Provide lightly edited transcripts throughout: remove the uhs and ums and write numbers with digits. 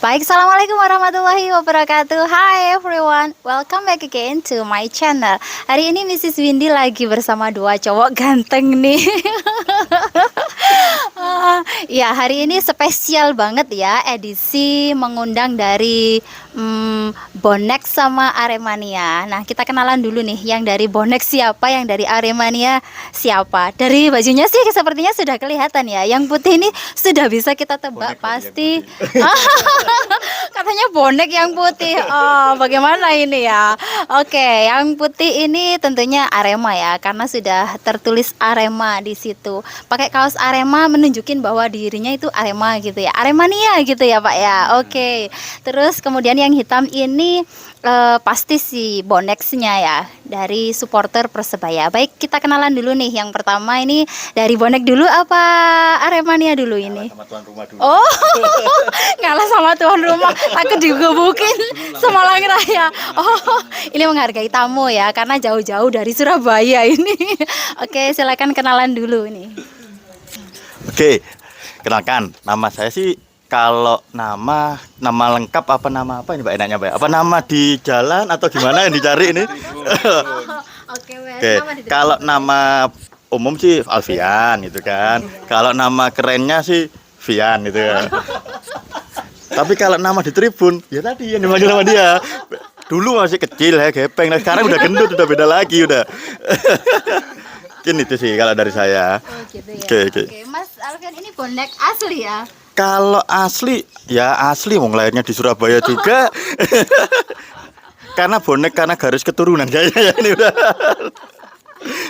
Baik, Assalamualaikum warahmatullahi wabarakatuh. Hi everyone, welcome back again to my channel. Hari ini Mrs. Windy lagi bersama dua cowok ganteng nih. Ya, hari ini spesial banget ya, edisi mengundang dari Bonek sama Aremania. Nah, kita kenalan dulu nih, yang dari Bonek siapa, yang dari Aremania siapa. Dari bajunya sih sepertinya sudah kelihatan ya, yang putih ini sudah bisa kita tebak. Bonek pasti. Katanya bonek yang putih. Oh, bagaimana ini ya? Oke, yang putih ini tentunya Arema ya, karena sudah tertulis Arema di situ. Pakai kaos Arema menunjukin bahwa dirinya itu Arema gitu ya. Aremania gitu ya, Pak ya. Oke. Terus kemudian yang hitam ini pasti si Boneksnya ya, dari supporter Persebaya. Baik, kita kenalan dulu nih. Yang pertama ini dari Bonek dulu apa Aremania dulu ini? Sama tuan rumah dulu. Oh, ngalah sama tuan rumah. Takut digebukin sama Malang Raya. Oh, ini menghargai tamu ya, karena jauh-jauh dari Surabaya ini. Oke, silakan kenalan dulu nih. Oke, kenalkan, nama saya sih kalau nama lengkap apa nama apa ini Mbak enaknya Mbak? Apa nama di jalan atau gimana yang dicari ini? Oke, Kalau nama umum sih Alfian gitu kan. Kalau nama kerennya sih Vian gitu ya. Tapi kalau nama di Tribun, ya tadi yang dipanggil sama dia. Dulu masih kecil ya, gepeng. Nah, sekarang udah gendut, udah beda lagi udah. Mungkin itu sih kalau dari saya. Oh, gitu ya. Oke. Oke, Mas Alfian ini bonek asli ya? Kalau asli, ya asli, wong lahirnya di Surabaya juga. Karena bonek, karena garis keturunan kayaknya ya ini udah.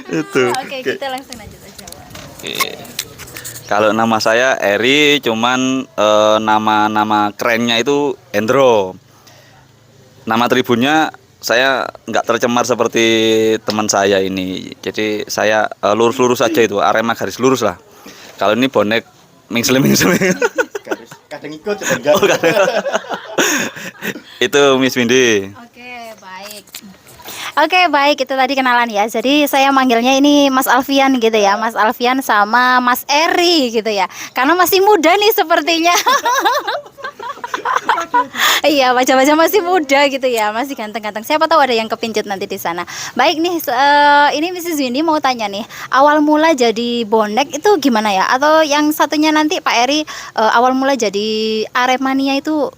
Itu. Oke, kita langsung lanjut aja. Oke. Kalau nama saya Eri, cuman nama kerennya itu Endro. Nama tribunnya saya nggak tercemar seperti teman saya ini. Jadi saya lurus-lurus saja itu, Arema garis lurus lah. Kalau ini bonek mingsel. Garis kadang ikut, kadang enggak. Oh, itu Miss Windy. Oke, baik. Oke, baik, itu tadi kenalan ya. Jadi saya manggilnya ini Mas Alfian gitu ya. Mas Alfian sama Mas Eri gitu ya. Karena masih muda nih sepertinya. Iya, wajah-wajah masih muda gitu ya, masih ganteng-ganteng. Siapa tahu ada yang kepincut nanti di sana. Baik nih, ini Mrs. Windy mau tanya nih, awal mula jadi bonek itu gimana ya? Atau yang satunya nanti Pak Eri, awal mula jadi Aremania itu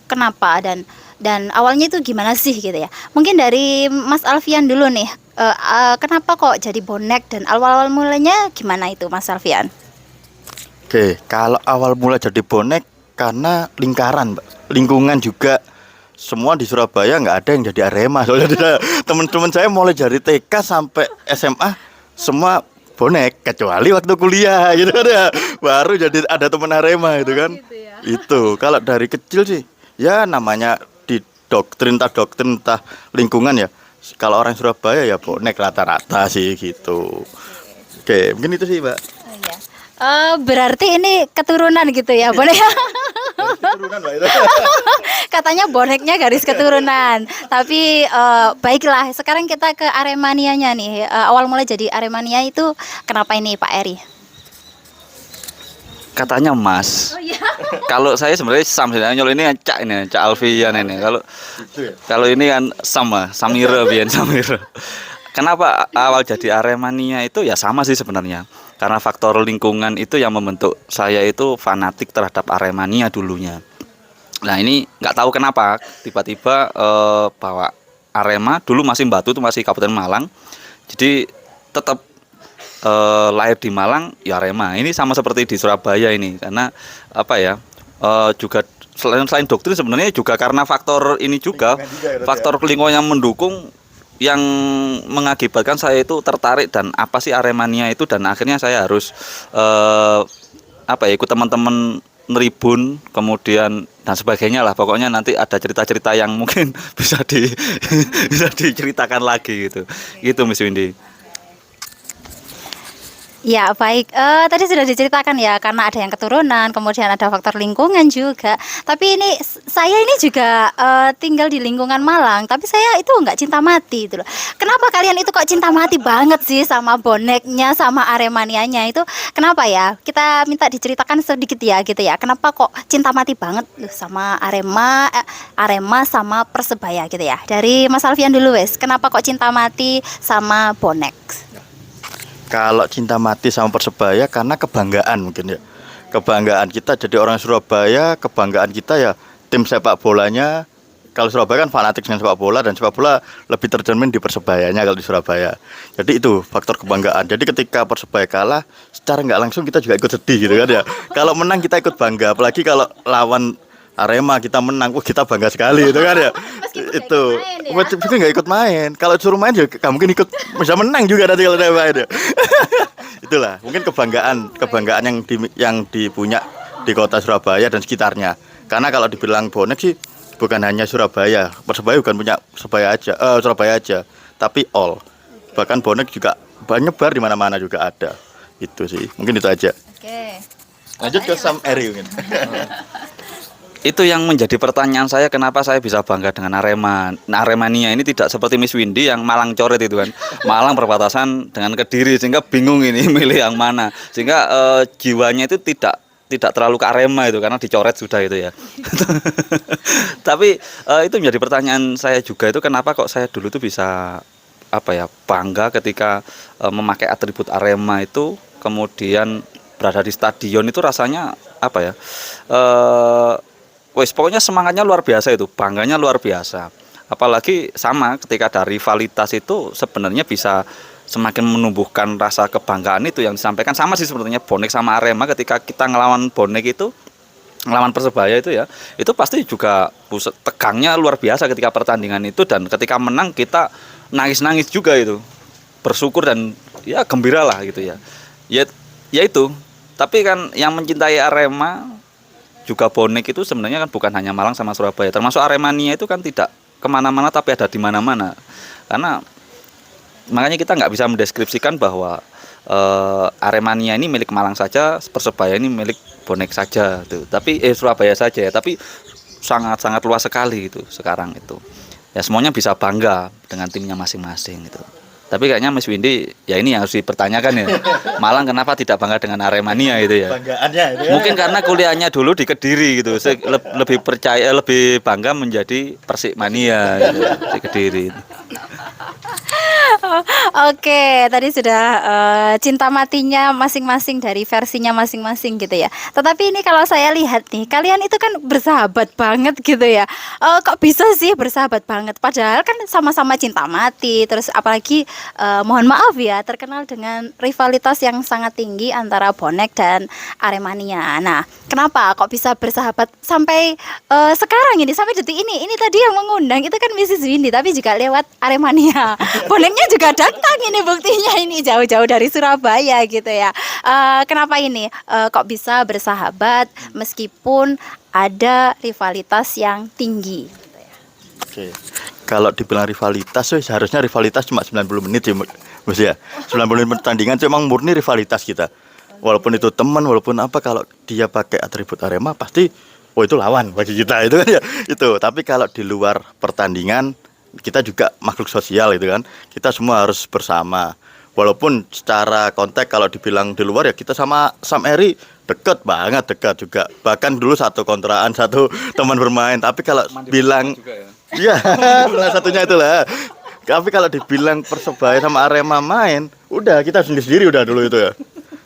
kenapa dan awalnya itu gimana sih gitu ya? Mungkin dari Mas Alfian dulu nih, kenapa kok jadi bonek dan awal mulanya gimana itu Mas Alfian? Oke, kalau awal mula jadi bonek karena lingkaran, Mbak. Lingkungan juga semua di Surabaya nggak ada yang jadi Arema. Soalnya teman-teman saya mulai dari TK sampai SMA semua bonek, kecuali waktu kuliah gitu kan ya. Baru jadi ada teman Arema gitu kan. Gitu ya. Itu kalau dari kecil sih ya namanya di doktrin entah lingkungan ya. Kalau orang Surabaya ya bonek rata-rata sih gitu. Oke, mungkin itu sih, Mbak. Oh, iya. Berarti ini keturunan gitu ya, bonek. Keturunan, Mbak, itu. Katanya boneknya garis keturunan. Tapi baiklah, sekarang kita ke Aremanianya nih. Awal mulai jadi Aremania itu kenapa ini Pak Eri? Katanya Mas. Oh iya. Kalau saya sebenarnya Sam, ini Cak Alfian ini. Kalau ini kan sama Samira Bian Samira. Kenapa awal jadi Aremania itu ya sama sih sebenarnya. Karena faktor lingkungan itu yang membentuk saya itu fanatik terhadap Aremania dulunya. Nah ini nggak tahu kenapa tiba-tiba bawa Arema, dulu masih Batu itu masih Kabupaten Malang. Jadi tetap lahir di Malang ya Arema. Ini sama seperti di Surabaya ini karena apa ya juga selain doktrin sebenarnya juga karena faktor ini juga faktor lingkungan yang mendukung yang mengakibatkan saya itu tertarik dan apa sih Aremania itu, dan akhirnya saya harus ikut teman-teman neribun kemudian dan sebagainya lah, pokoknya nanti ada cerita-cerita yang mungkin bisa bisa diceritakan lagi gitu. Gitu Miss Windy. Ya, baik. Tadi sudah diceritakan ya, karena ada yang keturunan, kemudian ada faktor lingkungan juga. Tapi ini saya ini juga tinggal di lingkungan Malang, tapi saya itu nggak cinta mati itu loh. Kenapa kalian itu kok cinta mati banget sih sama boneknya, sama Aremanianya itu? Kenapa ya? Kita minta diceritakan sedikit ya, gitu ya. Kenapa kok cinta mati banget loh sama Arema sama Persebaya gitu ya? Dari Mas Alfian dulu wes. Kenapa kok cinta mati sama bonek? Kalau cinta mati sama Persebaya karena kebanggaan mungkin ya. Kebanggaan kita jadi orang Surabaya, kebanggaan kita ya tim sepak bolanya. Kalau Surabaya kan fanatik dengan sepak bola dan sepak bola lebih tercermin di Persebayanya kalau di Surabaya. Jadi itu faktor kebanggaan. Jadi ketika Persebaya kalah, secara nggak langsung kita juga ikut sedih gitu kan ya. Kalau menang kita ikut bangga, apalagi kalau lawan Arema kita menang, wah kita bangga sekali itu kan ya. Meskipun nggak Itu ikut main ya. meskipun nggak ikut main. Kalau suruh main juga nggak mungkin ikut, bisa menang juga nanti kalau saya main ya. Itulah mungkin kebanggaan yang dipunya di kota Surabaya dan sekitarnya. Karena kalau dibilang bonek sih bukan hanya Surabaya, Persebaya bukan punya Surabaya aja, tapi all. Bahkan bonek juga nyebar di mana-mana juga ada. Itu sih, mungkin itu aja. Oke. Lanjut ke Sam Eri mungkin. Itu yang menjadi pertanyaan saya, kenapa saya bisa bangga dengan Arema. Nah, Aremania ini tidak seperti Miss Windy yang Malang coret itu kan. Malang berbatasan dengan Kediri, sehingga bingung ini milih yang mana. Sehingga jiwanya itu tidak terlalu ke Arema itu karena dicoret sudah itu ya. Tapi itu menjadi pertanyaan saya juga, itu kenapa kok saya dulu tuh bisa bangga ketika memakai atribut Arema itu, kemudian berada di stadion itu rasanya pokoknya semangatnya luar biasa, itu bangganya luar biasa. Apalagi sama ketika ada rivalitas itu sebenarnya bisa semakin menumbuhkan rasa kebanggaan itu yang disampaikan. Sama sih sebenarnya bonek sama Arema, ketika kita ngelawan bonek itu, ngelawan Persebaya itu ya, itu pasti juga tegangnya luar biasa ketika pertandingan itu, dan ketika menang kita nangis-nangis juga itu, bersyukur dan ya gembira lah gitu ya. Ya itu. Tapi kan yang mencintai Arema juga bonek itu sebenarnya kan bukan hanya Malang sama Surabaya, termasuk Aremania itu kan tidak kemana-mana tapi ada di mana-mana. Karena makanya kita nggak bisa mendeskripsikan bahwa Aremania ini milik Malang saja, Persebaya ini milik bonek saja tuh. Tapi Surabaya saja ya, tapi sangat-sangat luas sekali itu sekarang itu. Ya semuanya bisa bangga dengan timnya masing-masing gitu. Tapi kayaknya Mas Windy ya ini yang harus dipertanyakan ya. Malang kenapa tidak bangga dengan Aremania itu ya. Banggaannya itu ya. Mungkin karena kuliahnya dulu di Kediri gitu. Saya lebih bangga menjadi Persikmania gitu, di Kediri. Oke, tadi sudah cinta matinya masing-masing dari versinya masing-masing gitu ya. Tetapi ini kalau saya lihat nih, kalian itu kan bersahabat banget gitu ya. Kok bisa sih bersahabat banget? Padahal kan sama-sama cinta mati. Terus apalagi mohon maaf ya, terkenal dengan rivalitas yang sangat tinggi antara bonek dan Aremania. Nah, kenapa kok bisa bersahabat sampai sekarang ini, sampai detik ini? Ini tadi yang mengundang itu kan Mrs. Windy, tapi juga lewat Aremania. Boneknya juga datang ini, buktinya ini jauh-jauh dari Surabaya gitu ya. Kenapa ini kok bisa bersahabat meskipun ada rivalitas yang tinggi gitu ya? Oke. Kalau dibilang rivalitas, seharusnya rivalitas cuma 90 menit ya, Mas ya. 90 menit pertandingan itu emang murni rivalitas kita. Walaupun itu teman, walaupun apa, kalau dia pakai atribut Arema pasti itu lawan bagi kita itu kan ya. Itu. Tapi kalau di luar pertandingan, kita juga makhluk sosial itu kan. Kita semua harus bersama. Walaupun secara konteks kalau dibilang di luar ya, kita sama Sam Eri dekat juga. Bahkan dulu satu kontraan, satu teman bermain. Tapi kalau bilang iya, salah satunya itulah. Tapi kalau dibilang Persebaya sama Arema main, udah kita sendiri udah dulu itu ya.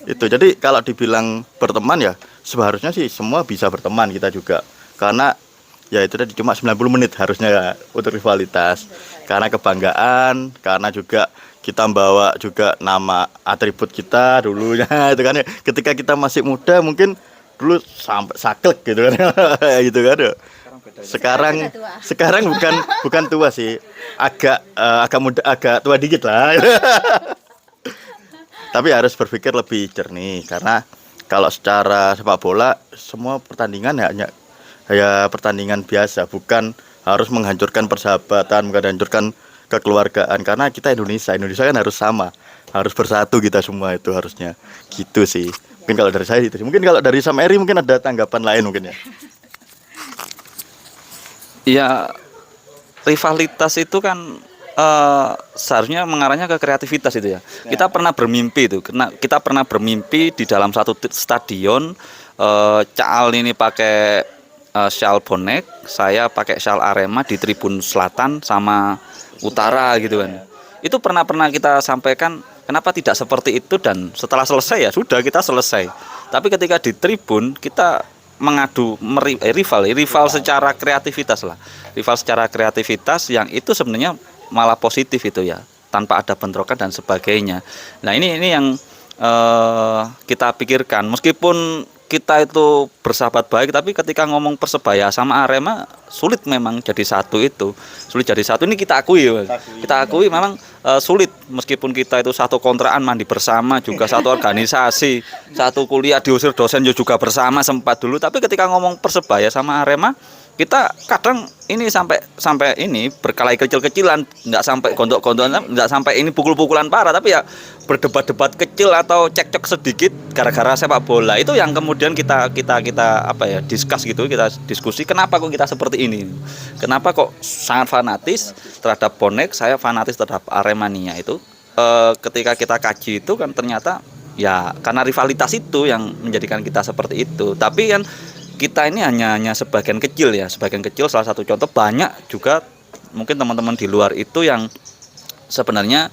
Itu. Jadi kalau dibilang berteman ya, seharusnya sih semua bisa berteman kita juga. Karena ya itu tadi cuma 90 menit harusnya ya untuk rivalitas. Karena kebanggaan, karena juga kita membawa juga nama atribut kita dulunya itu kan ya. Ketika kita masih muda mungkin dulu sampai saklek gitu kan. Gitu kan ya. Sekarang bukan tua sih, agak muda, agak tua dikit lah. Tapi harus berpikir lebih jernih, karena kalau secara sepak bola semua pertandingan ya pertandingan biasa, bukan harus menghancurkan persahabatan, bukan menghancurkan kekeluargaan, karena kita Indonesia kan harus sama, harus bersatu kita semua itu harusnya gitu sih. Mungkin kalau dari saya itu, mungkin kalau dari Sam Eri mungkin ada tanggapan lain mungkin ya. Ya, rivalitas itu kan seharusnya mengarahnya ke kreativitas itu ya. Kita pernah bermimpi itu, kita pernah bermimpi di dalam satu stadion, Cak Al ini pakai shawl bonek, saya pakai shawl Arema di tribun selatan sama utara gitu kan. Itu pernah kita sampaikan, kenapa tidak seperti itu, dan setelah selesai ya sudah, kita selesai. Tapi ketika di tribun kita mengadu rival secara kreativitas lah. Rival secara kreativitas yang itu sebenarnya malah positif itu ya, tanpa ada bentrokan dan sebagainya. Nah, ini yang kita pikirkan, meskipun kita itu bersahabat baik, tapi ketika ngomong Persebaya sama Arema sulit memang jadi satu itu. Sulit jadi satu, ini kita akui, Mas. Kita akui memang sulit, meskipun kita itu satu kontrakan mandi bersama, juga satu organisasi, satu kuliah diusir dosen juga bersama sempat dulu, tapi ketika ngomong Persebaya sama Arema kita kadang ini sampai ini berkelahi kecil-kecilan, nggak sampai gontok-gontokan, nggak sampai ini pukul-pukulan parah, tapi ya berdebat-debat kecil atau cekcok sedikit gara-gara sepak bola. Itu yang kemudian kita apa ya, discuss gitu, kita diskusi kenapa kok kita seperti ini, kenapa kok sangat fanatis terhadap bonek, saya fanatis terhadap Aremania. Itu ketika kita kaji itu kan ternyata ya karena rivalitas itu yang menjadikan kita seperti itu. Tapi kan kita ini hanya sebagian kecil ya, sebagian kecil. Salah satu contoh, banyak juga mungkin teman-teman di luar itu yang sebenarnya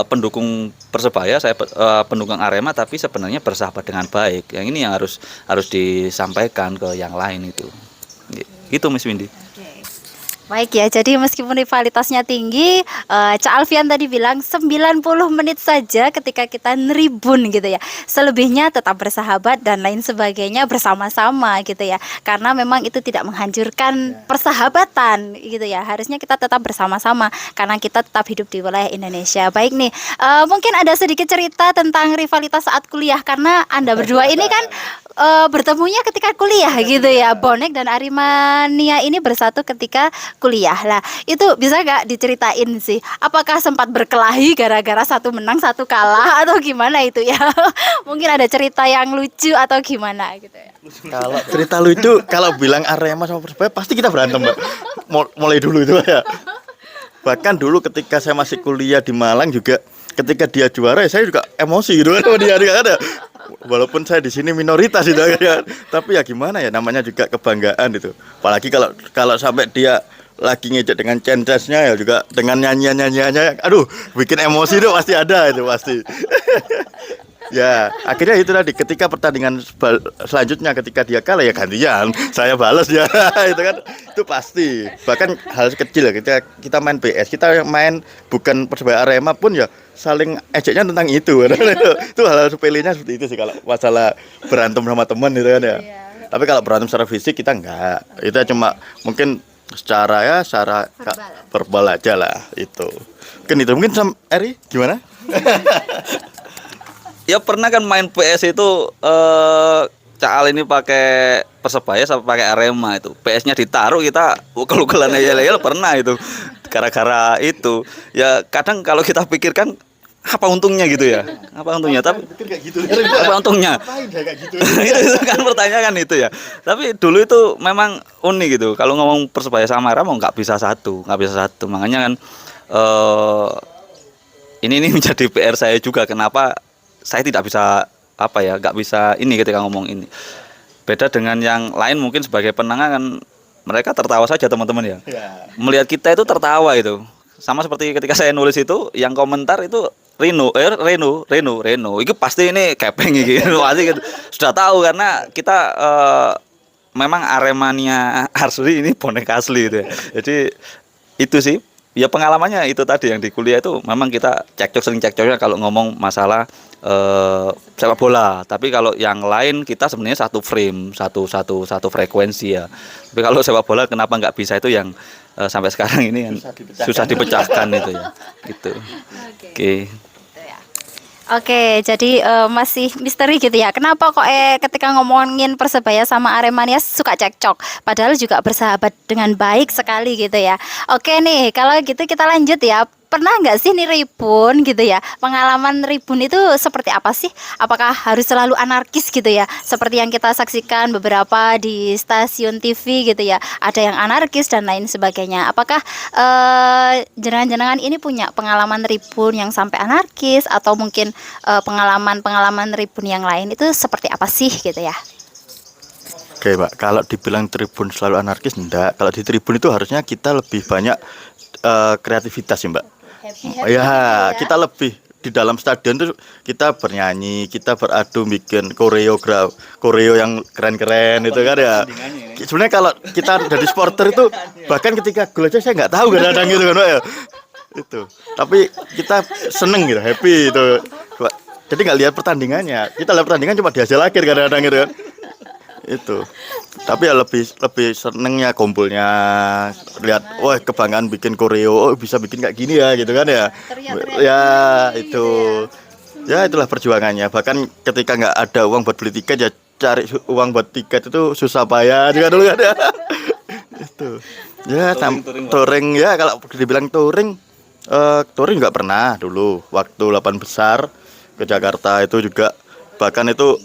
pendukung Persebaya, saya pendukung Arema, tapi sebenarnya bersahabat dengan baik. Yang ini yang harus disampaikan ke yang lain itu. Itu Miss Windy. Baik ya, jadi meskipun rivalitasnya tinggi, Cak Alfian tadi bilang 90 menit saja ketika kita neribun gitu ya. Selebihnya tetap bersahabat dan lain sebagainya bersama-sama gitu ya. Karena memang itu tidak menghancurkan persahabatan gitu ya. Harusnya kita tetap bersama-sama karena kita tetap hidup di wilayah Indonesia. Baik nih, mungkin ada sedikit cerita tentang rivalitas saat kuliah, karena Anda berdua ini kan bertemunya ketika kuliah gitu ya. Bonek dan Aremania ini bersatu ketika kuliah lah. Itu bisa gak diceritain sih, apakah sempat berkelahi gara-gara satu menang satu kalah atau gimana itu ya? Mungkin ada cerita yang lucu atau gimana gitu ya. Kalau cerita lucu, kalau bilang Arema sama Persebaya pasti kita berantem, Mbak. Mulai dulu itu ya. Bahkan dulu ketika saya masih kuliah di Malang juga, ketika dia juara saya juga emosi gitu kan sama dia ada. Walaupun saya di sini minoritas itu ya, tapi ya gimana ya, namanya juga kebanggaan itu. Apalagi kalau sampai dia lagi ngejek dengan chance-nya ya, juga dengan nyanyiannya, aduh bikin emosi itu pasti ada itu pasti. Ya akhirnya itu tadi, ketika pertandingan selanjutnya ketika dia kalah ya gantian saya balas ya. Itu kan itu pasti. Bahkan hal kecil ya, ketika kita main BS, kita main bukan Persebaya Arema pun ya saling ejeknya tentang itu. Itu hal-hal sepelenya seperti itu sih kalau masalah berantem sama teman itu kan ya. Tapi kalau berantem secara fisik kita enggak, itu cuma mungkin secara verbal aja lah itu. Mungkin Sam Eri gimana? Ya pernah kan main PS itu Cak Al ini pakai Persebaya sama pakai Arema, itu PS-nya ditaruh, kita ukel-ukelan yel-yel pernah itu gara-gara itu. Ya kadang kalau kita pikirkan apa untungnya gitu ya, apa untungnya, tapi apa untungnya itu kan pertanyaan itu ya. Tapi dulu itu memang unik gitu, kalau ngomong Persebaya sama Arema nggak bisa satu, makanya kan ini menjadi PR saya juga, kenapa saya tidak bisa nggak bisa ini ketika ngomong ini. Beda dengan yang lain, mungkin sebagai penengah kan mereka tertawa saja teman-teman ya. Melihat kita itu tertawa itu. Sama seperti ketika saya nulis itu, yang komentar itu Reno, itu pasti ini kepeng gitu. Pasti gitu. Sudah tahu karena kita memang Aremania Arsuri ini bonek asli itu ya. Jadi itu sih. Ya pengalamannya itu tadi yang di kuliah itu memang kita sering cekcoknya kalau ngomong masalah sepak bola. Tapi kalau yang lain kita sebenarnya satu frame, satu frekuensi ya. Tapi kalau sepak bola kenapa nggak bisa, itu yang sampai sekarang ini susah dipecahkan itu ya. Gitu. Oke. Oke, jadi masih misteri gitu ya. Kenapa kok ketika ngomongin Persebaya sama Aremania suka cekcok? Padahal juga bersahabat dengan baik sekali gitu ya. Oke nih, kalau gitu kita lanjut ya. Pernah nggak sih nih ribun gitu ya? Pengalaman ribun itu seperti apa sih? Apakah harus selalu anarkis gitu ya? Seperti yang kita saksikan beberapa di stasiun TV gitu ya. Ada yang anarkis dan lain sebagainya. Apakah jenengan-jenengan ini punya pengalaman ribun yang sampai anarkis atau mungkin pengalaman-pengalaman ribun yang lain itu seperti apa sih gitu ya? Oke, Mbak, kalau dibilang tribun selalu anarkis enggak. Kalau di tribun itu harusnya kita lebih banyak kreativitas sih, Mbak. Ya, kita lebih di dalam stadion tuh kita bernyanyi, kita beradu bikin koreo yang keren-keren itu kan ya. Sebenarnya kalau kita dari supporter itu bahkan ketika gol aja saya nggak tahu kadang-kadang gitu kan, Mbak ya. Itu. Tapi kita seneng gitu, happy itu. Jadi nggak lihat pertandingannya. Kita lihat pertandingan cuma di hasil akhir kadang-kadang gitu kan. Itu. Tapi ya lebih senengnya kumpulnya, lihat wah kebanggaan bikin koreo, oh bisa bikin kayak gini ya gitu kan ya. Ya itu. Ya itulah perjuangannya. Bahkan ketika nggak ada uang buat beli tiket ya cari uang buat tiket itu susah payah juga dulu kan ya. Itu. Ya touring ya, kalau dibilang touring touring nggak pernah dulu waktu 8 besar ke Jakarta itu juga, bahkan itu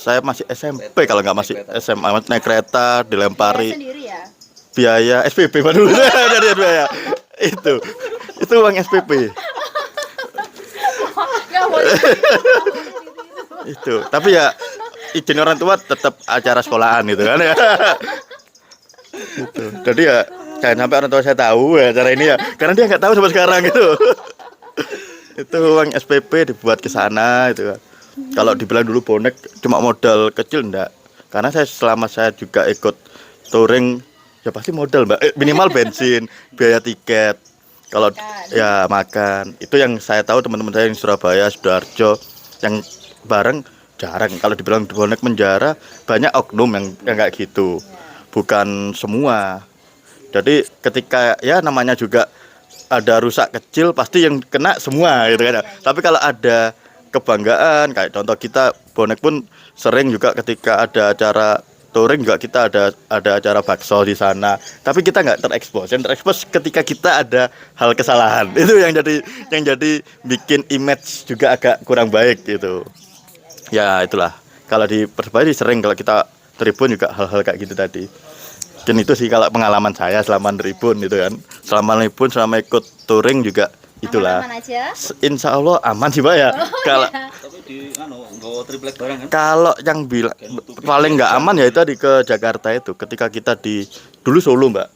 saya masih SMP kalau nggak masih SMA naik kereta dilempari biaya SPP dulu dari biaya itu uang SPP itu, tapi ya izin orang tua tetap acara sekolahan gitu kan ya. Itu. Jadi ya jangan sampai orang tua saya tahu ya cara ini ya, karena dia nggak tahu sampai sekarang gitu. Itu uang SPP dibuat ke sana itu kan. Kalau dibilang dulu bonek cuma modal kecil enggak, karena selama saya juga ikut touring ya pasti modal, Mbak. Minimal bensin, biaya tiket, kalau ya makan. Itu yang saya tahu teman-teman saya yang Surabaya, Sidoarjo yang bareng jarang. Kalau dibilang bonek menjara, banyak oknum yang kayak gitu, bukan semua. Jadi ketika ya namanya juga ada rusak kecil pasti yang kena semua gitu kan. Tapi kalau ada kebanggaan kayak contoh kita bonek pun sering juga ketika ada acara touring juga kita ada acara bakso di sana, tapi kita nggak terekspos. Yang terekspos ketika kita ada hal kesalahan. Itu yang jadi bikin image juga agak kurang baik gitu. Ya itulah, kalau di Persebaya sering kalau kita tribun juga hal-hal kayak gitu tadi. Dan itu sih kalau pengalaman saya selama tribun itu kan, selama tribun selama ikut touring juga itulah. Aman aja? Insya Allah aman sih, Pak ya. Kalau kalau yang bilang paling nggak aman ya itu di ke Jakarta itu. Ketika kita dulu Solo, Mbak.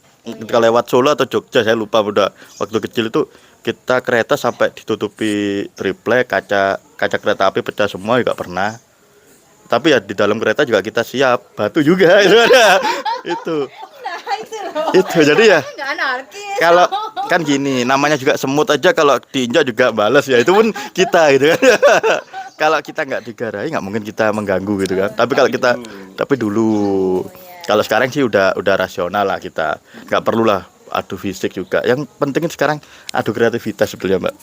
Ketika lewat Solo atau Jogja saya lupa udah. Waktu kecil itu kita kereta sampai ditutupi triplek, kaca kereta api pecah semua juga pernah. Tapi ya di dalam kereta juga kita siap batu juga itu ada. Itu. Itu jadi ya kalau kan gini namanya juga semut aja kalau diinjak juga balas ya, itu pun kita gitu kan. Kalau kita nggak digarai nggak mungkin kita mengganggu gitu kan, tapi dulu kalau sekarang sih udah rasional lah, kita nggak perlulah adu fisik juga, yang penting sekarang adu kreativitas sebetulnya, Mbak.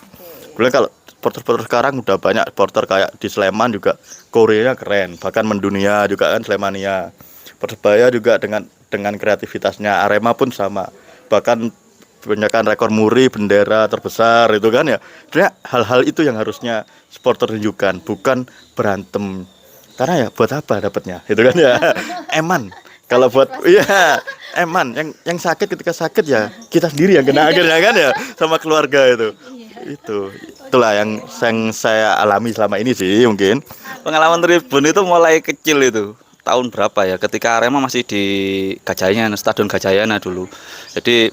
Boleh kalau supporter sekarang udah banyak supporter kayak di Sleman juga Koreanya keren, bahkan mendunia juga kan Slemania. Persebaya juga dengan kreativitasnya, Arema pun sama, bahkan kebanyakan rekor muri bendera terbesar itu kan ya. Sebenarnya hal-hal itu yang harusnya supporter tunjukkan, bukan berantem, karena ya buat apa dapatnya itu kan ya. Eman kalau buat iya eman yang sakit, ketika sakit ya kita sendiri yang kena akhirnya kan ya, sama keluarga itulah yang saya alami selama ini sih. Mungkin Pengalaman tribun itu mulai kecil itu. Tahun berapa ya? Ketika Arema masih di Gajayana, Stadion Gajayana dulu. Jadi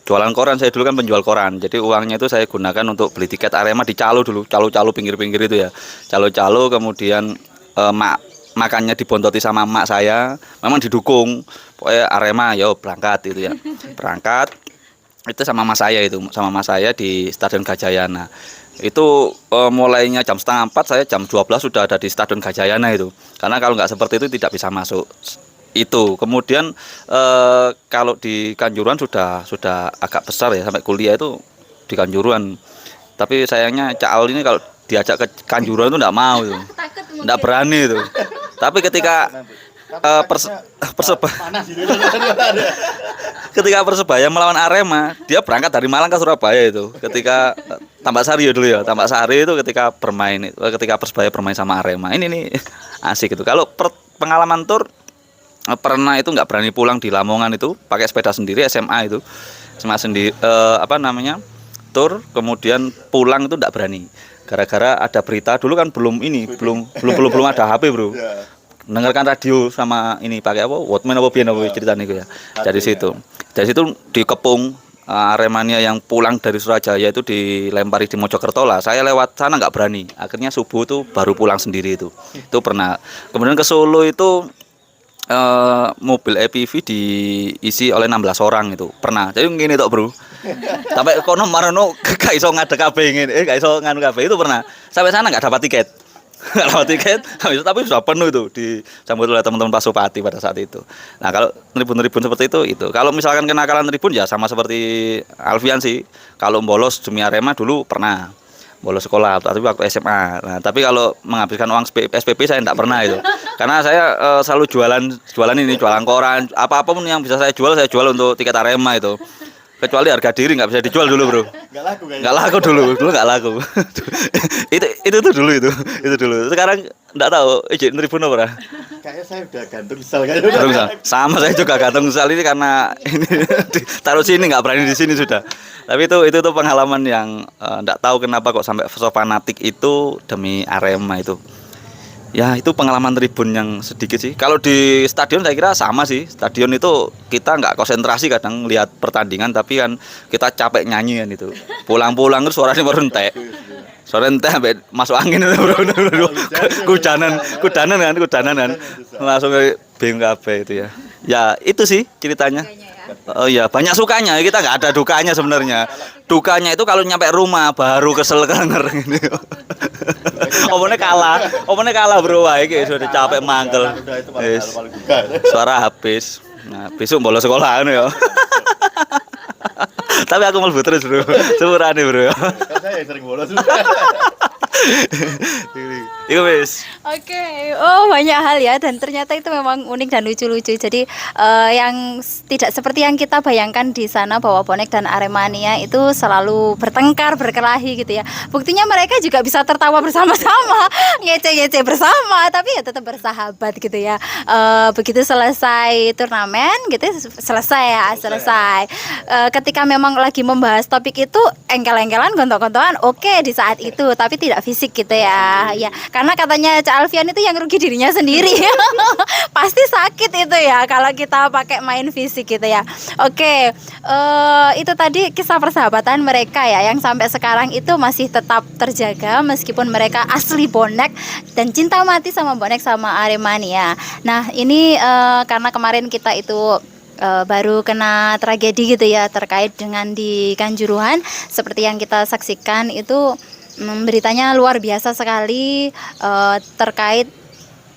jualan koran, saya dulu kan penjual koran. Jadi uangnya itu saya gunakan untuk beli tiket Arema di calo dulu, calo-calo pinggir-pinggir itu ya. Calo-calo, kemudian makannya dibontoti sama emak saya. Memang didukung. Pokoknya Arema ya berangkat itu ya. Berangkat itu sama mas saya di Stadion Gajayana. Itu mulainya jam 3:30, saya jam 12 sudah ada di Stadion Gajayana itu. Karena kalau nggak seperti itu tidak bisa masuk. Itu kemudian kalau di Kanjuruhan sudah agak besar ya, sampai kuliah itu di Kanjuruhan. Tapi sayangnya Cak Al ini kalau diajak ke Kanjuruhan itu enggak mau tuh. Enggak berani itu. Tapi ketika panas itu. ketika Persebaya melawan Arema, dia berangkat dari Malang ke Surabaya itu. Ketika Tambak Sari ya dulu ya, Tambak Sari itu ketika ketika Persebaya bermain sama Arema. Ini nih asik itu. Kalau pengalaman tur pernah itu nggak berani pulang di Lamongan itu, pakai sepeda sendiri SMA itu. SMA sendiri tur kemudian pulang itu nggak berani. Gara-gara ada berita dulu kan belum ada HP, Bro. Mendengarkan radio sama ini pakai apa? Walkman apa pian apa ceritanya itu ya. Dari situ dikepung Aremania yang pulang dari Surabaya itu dilempari di Mojokerto lah. Saya lewat sana nggak berani. Akhirnya subuh itu baru pulang sendiri itu. Itu pernah. Kemudian ke Solo itu mobil EPV diisi oleh 16 orang itu. Pernah. Jadi ngene tok, Bro. Sampai kono marono gak iso ngadeg kabeh ngene. Gak iso nganu kabeh itu pernah. Sampai sana nggak dapat tiket. Nggak dapat tiket, tapi sudah penuh itu disambut oleh teman-teman Pak Supati pada saat itu. Nah kalau tribun-tribun seperti itu. Kalau misalkan kenakalan tribun ya sama seperti Alfian sih. Kalau bolos demi Arema dulu pernah bolos sekolah, tapi waktu SMA. Nah tapi kalau menghabiskan uang SPP saya tidak pernah itu. Karena saya selalu jualan koran, apapun yang bisa saya jual untuk tiket Arema itu. Kecuali harga diri nggak bisa dijual dulu, Bro. Nggak laku dulu nggak laku. itu dulu. Sekarang nggak tahu tribun apa. Kayaknya saya udah gantung sel kayaknya. Sama saya juga gantung sel ini karena ini taruh sini nggak berani di sini sudah. Tapi itu tuh pengalaman yang nggak tahu kenapa kok sampai fanatik itu demi Arema itu. Ya itu pengalaman tribun yang sedikit sih. Kalau di stadion saya kira sama sih. Stadion itu kita nggak konsentrasi kadang lihat pertandingan, tapi kan kita capek nyanyi kan itu. Pulang-pulang terus suaranya baru entek. Suara entek sampai masuk angin itu, Bro. Kudanan kan. Langsung ke BMKB itu ya. Ya itu sih ceritanya. Oh iya, banyak sukanya. Kita nggak ada dukanya sebenarnya. Dukanya itu kalau nyampe rumah baru kesel kenger ini. Omonnya kalah bro, wah iki sudah capek mangkel. Suara habis. Nah, besok bolos sekolah ya. Tapi aku mlebu terus, Bro. Sepurane, Bro. Saya sering bolos. Iku wis. Oke, oh banyak hal ya, dan ternyata itu memang unik dan lucu-lucu. Jadi yang tidak seperti yang kita bayangkan di sana bahwa bonek dan Aremania itu selalu bertengkar, berkelahi gitu ya. Buktinya mereka juga bisa tertawa bersama-sama, ngece-ngece bersama, tapi ya tetap bersahabat gitu ya. Begitu selesai turnamen gitu, selesai. Ketika memang lagi membahas topik itu, engkel-engkelan, gontok-gontokan, oke di saat itu, tapi tidak fisik gitu ya. Ya, karena katanya Cak Alfian itu yang rugi dirinya sendiri. Pasti sakit itu ya kalau kita pakai main fisik gitu ya. Oke, itu tadi kisah persahabatan mereka ya, yang sampai sekarang itu masih tetap terjaga meskipun mereka asli bonek dan cinta mati sama bonek sama Aremania. Nah ini karena kemarin kita itu baru kena tragedi gitu ya terkait dengan di Kanjuruhan, seperti yang kita saksikan itu. Beritanya luar biasa sekali terkait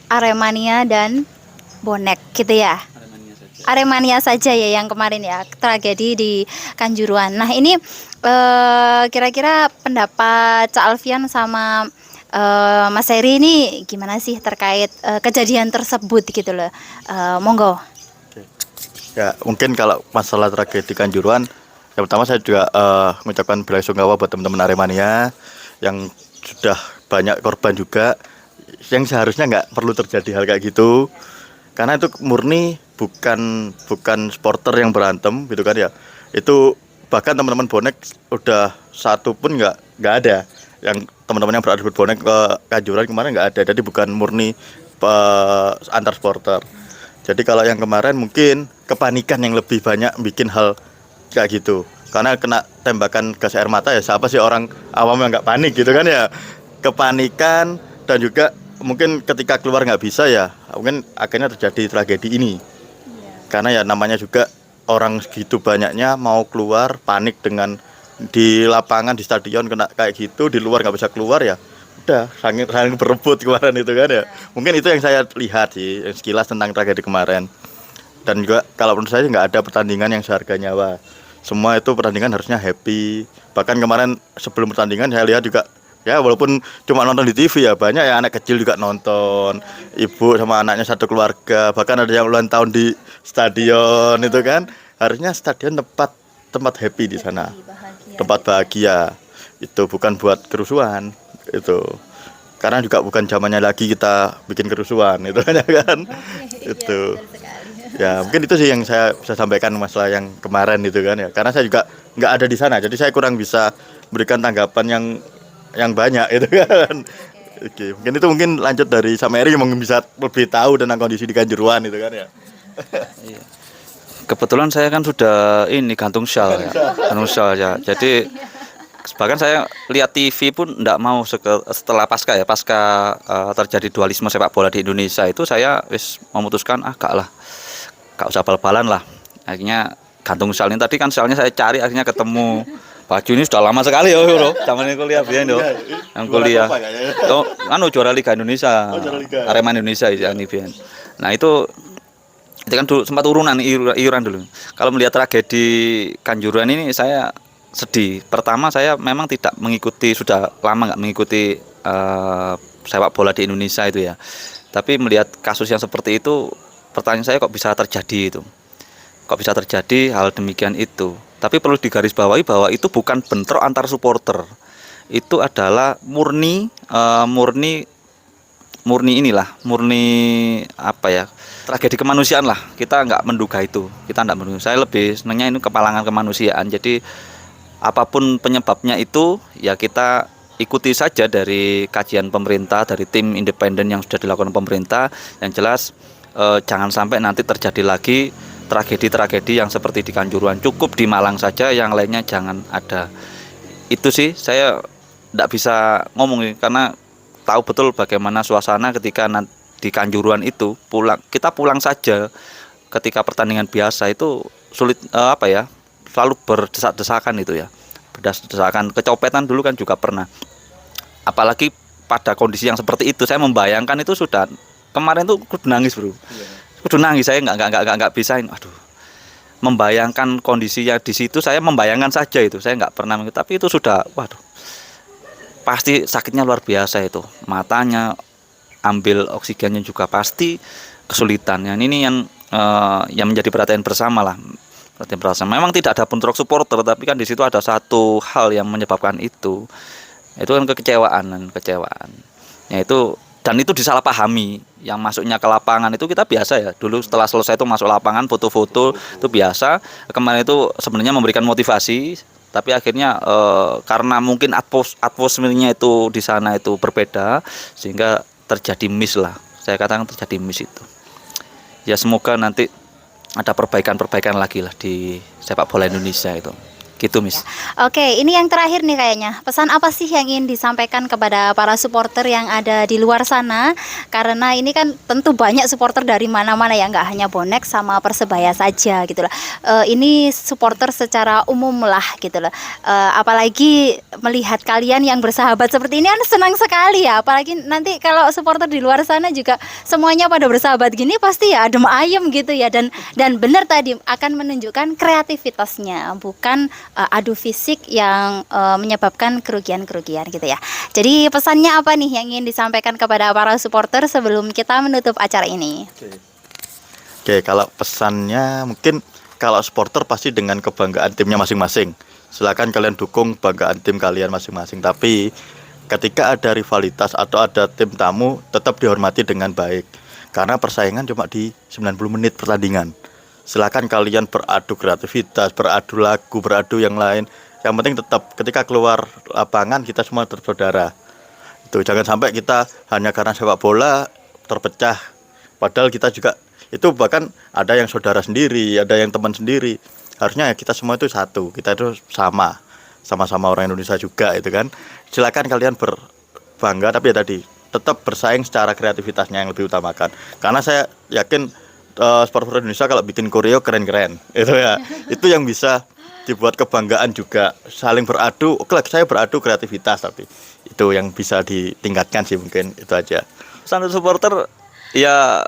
Aremania dan bonek gitu ya. Aremania saja ya yang kemarin ya tragedi di Kanjuruhan. Nah ini kira-kira pendapat Cak Alfian sama Mas Heri ini gimana sih terkait kejadian tersebut gitu loh. Monggo. Ya mungkin kalau masalah tragedi Kanjuruhan, yang pertama saya juga mengucapkan belasungkawa buat teman-teman Aremania yang sudah banyak korban juga, yang seharusnya nggak perlu terjadi hal kayak gitu, karena itu murni bukan supporter yang berantem gitu kan ya. Itu bahkan teman-teman bonek udah satu pun nggak ada, yang teman-teman yang beradu bonek ke Kanjuruhan kemarin nggak ada, jadi bukan murni antar supporter. Jadi kalau yang kemarin mungkin kepanikan yang lebih banyak bikin hal kayak gitu. Karena kena tembakan gas air mata ya, siapa sih orang awam yang nggak panik gitu kan ya. Kepanikan, dan juga mungkin ketika keluar nggak bisa ya, mungkin akhirnya terjadi tragedi ini. Karena ya namanya juga orang segitu banyaknya mau keluar, panik dengan di lapangan, di stadion kena kayak gitu, di luar nggak bisa keluar ya. Udah saling berebut kemarin itu kan ya. Mungkin itu yang saya lihat sih sekilas tentang tragedi kemarin. Dan juga kalau menurut saya nggak ada pertandingan yang seharga nyawa. semua itu pertandingan harusnya happy. Bahkan kemarin sebelum pertandingan saya lihat juga ya walaupun cuma nonton di TV ya banyak ya anak kecil juga nonton, ibu sama anaknya satu keluarga, bahkan ada yang ulang tahun di stadion itu kan. Harusnya stadion tempat happy di sana, tempat bahagia. Itu bukan buat kerusuhan itu. Karena juga bukan zamannya lagi kita bikin kerusuhan itu kan. Itu. Ya mungkin itu sih yang saya bisa sampaikan masalah yang kemarin itu kan ya. Karena saya juga nggak ada di sana, jadi saya kurang bisa berikan tanggapan yang banyak itu kan. Oke, mungkin lanjut dari Sameri mungkin bisa lebih tahu tentang kondisi di Kanjuruhan itu kan ya. Iya. Kebetulan saya kan sudah ini gantung syal ya. Jadi bahkan saya lihat TV pun enggak mau setelah pasca terjadi dualisme sepak bola di Indonesia itu saya wis memutuskan gak usah bal-balan lah. Akhirnya gantung syal ini tadi kan syalnya saya cari akhirnya ketemu. Baju ini sudah lama sekali ya bro. Zaman ini kuliah biyen yo. Yang kuliah. Oh, juara Liga Indonesia. Arema Indonesia ini biyen. Nah, itu kan dulu sempat turunan iuran dulu. Kalau melihat tragedi Kanjuruhan ini saya sedih. Pertama saya memang tidak mengikuti, sudah lama nggak mengikuti sepak bola di Indonesia itu ya. Tapi melihat kasus yang seperti itu, pertanyaan saya kok bisa terjadi itu? Kok bisa terjadi hal demikian itu? Tapi perlu digarisbawahi bahwa itu bukan bentrok antar supporter. Itu adalah murni apa ya? Tragedi kemanusiaan lah. Kita nggak menduga itu. Saya lebih senangnya ini kepalangan kemanusiaan. Jadi apapun penyebabnya itu ya kita ikuti saja dari kajian pemerintah, dari tim independen yang sudah dilakukan pemerintah. Yang jelas jangan sampai nanti terjadi lagi tragedi-tragedi yang seperti di Kanjuruhan. Cukup di Malang saja, yang lainnya jangan ada. Itu sih saya tidak bisa ngomong karena tahu betul bagaimana suasana ketika di Kanjuruhan itu kita pulang saja ketika pertandingan biasa itu sulit selalu berdesak-desakan itu ya. Berdesak-desakan, kecopetan dulu kan juga pernah. Apalagi pada kondisi yang seperti itu saya membayangkan itu sudah kemarin tuh kudu nangis, Bro. Kudu nangis, saya nggak bisa, membayangkan kondisinya di situ. Saya membayangkan saja itu, saya nggak pernah, tapi itu sudah, waduh, pasti sakitnya luar biasa itu. Matanya ambil oksigennya juga pasti kesulitan. Yang ini yang menjadi perhatian bersama lah. Perhatian bersama. Memang tidak ada bentrok supporter, tapi kan di situ ada satu hal yang menyebabkan itu kan kekecewaan. Ya itu. Dan itu disalahpahami. Yang masuknya ke lapangan itu kita biasa ya. Dulu setelah selesai itu masuk lapangan foto-foto itu biasa. Kemarin itu sebenarnya memberikan motivasi, tapi akhirnya karena mungkin atmosfernya itu di sana itu berbeda sehingga terjadi miss lah. Saya katakan terjadi miss itu. Ya semoga nanti ada perbaikan lagi lah di sepak bola Indonesia itu. Gitu, Miss. Oke, ini yang terakhir nih kayaknya. Pesan apa sih yang ingin disampaikan kepada para supporter yang ada di luar sana? Karena ini kan tentu banyak supporter dari mana-mana ya, nggak hanya bonek sama Persebaya saja gitu lah. Ini supporter secara umum lah gitu loh. Apalagi melihat kalian yang bersahabat seperti ini kan senang sekali ya. Apalagi nanti kalau supporter di luar sana juga semuanya pada bersahabat gini pasti ya adem ayem gitu ya. Dan benar tadi akan menunjukkan kreativitasnya, bukan adu fisik yang menyebabkan kerugian-kerugian gitu ya. Jadi pesannya apa nih yang ingin disampaikan kepada para supporter sebelum kita menutup acara ini? Oke, kalau pesannya mungkin kalau supporter pasti dengan kebanggaan timnya masing-masing. Silakan kalian dukung kebanggaan tim kalian masing-masing. Tapi ketika ada rivalitas atau ada tim tamu tetap dihormati dengan baik. Karena persaingan cuma di 90 menit pertandingan. Silakan kalian beradu kreativitas, beradu lagu, beradu yang lain. Yang penting tetap ketika keluar lapangan kita semua bersaudara. Itu jangan sampai kita hanya karena sepak bola terpecah. Padahal kita juga itu bahkan ada yang saudara sendiri, ada yang teman sendiri. Harusnya ya kita semua itu satu. Kita itu sama-sama orang Indonesia juga itu kan. Silakan kalian berbangga tapi ya tadi tetap bersaing secara kreativitasnya yang lebih utamakan. Karena saya yakin sport Indonesia kalau bikin koreo keren-keren itu ya itu yang bisa dibuat kebanggaan juga, saling beradu. Oke, saya beradu kreativitas tapi itu yang bisa ditingkatkan sih, mungkin itu aja. Pesan supporter ya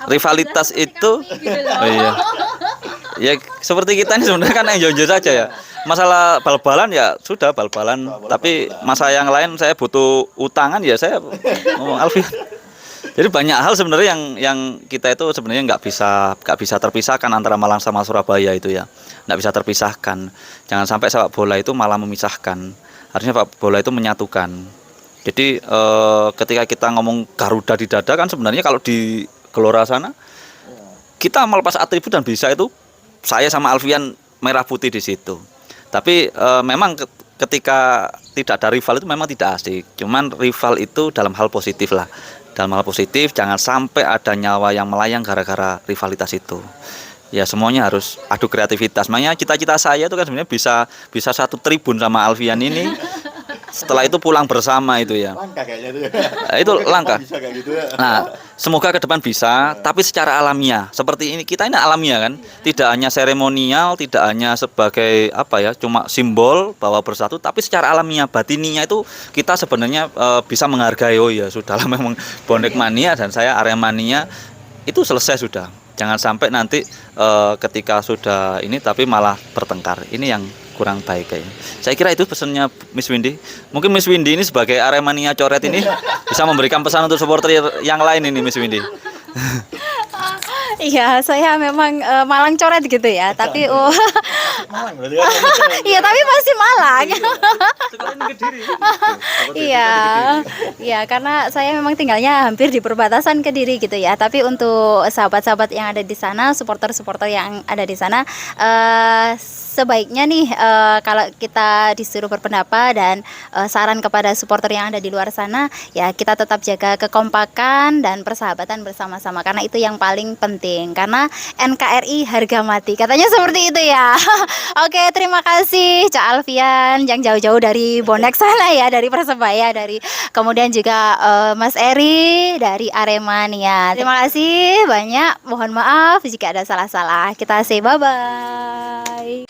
rivalitas itu Ya seperti kita ini sebenarnya kan yang jauh-jauh saja ya. Masalah bal-balan ya sudah bal-balan, tapi masa yang lain saya butuh utangan ya saya ngomong Alfian. Jadi banyak hal sebenarnya yang kita itu sebenarnya nggak bisa terpisahkan antara Malang sama Surabaya itu ya, nggak bisa terpisahkan. Jangan sampai sepak bola itu malah memisahkan. Harusnya sepak bola itu menyatukan. Jadi ketika kita ngomong Garuda di dada kan sebenarnya kalau di Gelora sana kita melepas atribut dan bisa itu saya sama Alfian merah putih di situ. Tapi memang ketika tidak ada rival itu memang tidak asik. Cuman rival itu dalam hal positif lah. Dalam hal positif jangan sampai ada nyawa yang melayang gara-gara rivalitas itu. Ya semuanya harus adu kreativitas. Makanya cita-cita saya itu kan sebenarnya bisa satu tribun sama Alfian ini. Setelah itu pulang bersama itu ya. Langkah kayaknya itu ya. Itu langkah. Bisa kayak gitu ya. Nah, semoga ke depan bisa, tapi secara alamiah. Seperti ini kita ini alamiah kan, tidak hanya seremonial, tidak hanya sebagai apa ya, cuma simbol bahwa bersatu, tapi secara alamiah batininya itu kita sebenarnya bisa menghargai. Oh ya, sudahlah memang bonek mania dan saya Aremania itu selesai sudah. Jangan sampai nanti ketika sudah ini tapi malah bertengkar. Ini yang kurang baik kayaknya. Saya kira itu pesannya Miss Windy. Mungkin Miss Windy ini sebagai Aremania coret ini bisa memberikan pesan untuk supporter yang lain ini Miss Windy. Iya, saya memang Malang coret gitu ya, tapi Malang berarti kan. iya tapi masih Malang. Iya, iya karena saya memang tinggalnya hampir di perbatasan Kediri gitu ya. Tapi untuk sahabat-sahabat yang ada di sana, supporter-supporter yang ada di sana, sebaiknya nih kalau kita disuruh berpendapat dan saran kepada supporter yang ada di luar sana, ya kita tetap jaga kekompakan dan persahabatan bersama-sama karena itu yang paling penting. Karena NKRI harga mati, katanya seperti itu ya. Oke, terima kasih Cak Alfian yang jauh-jauh dari Bonek sana ya, dari Persebaya, dari kemudian juga Mas Eri dari Aremania. Terima kasih banyak. Mohon maaf jika ada salah-salah. Kita say bye-bye.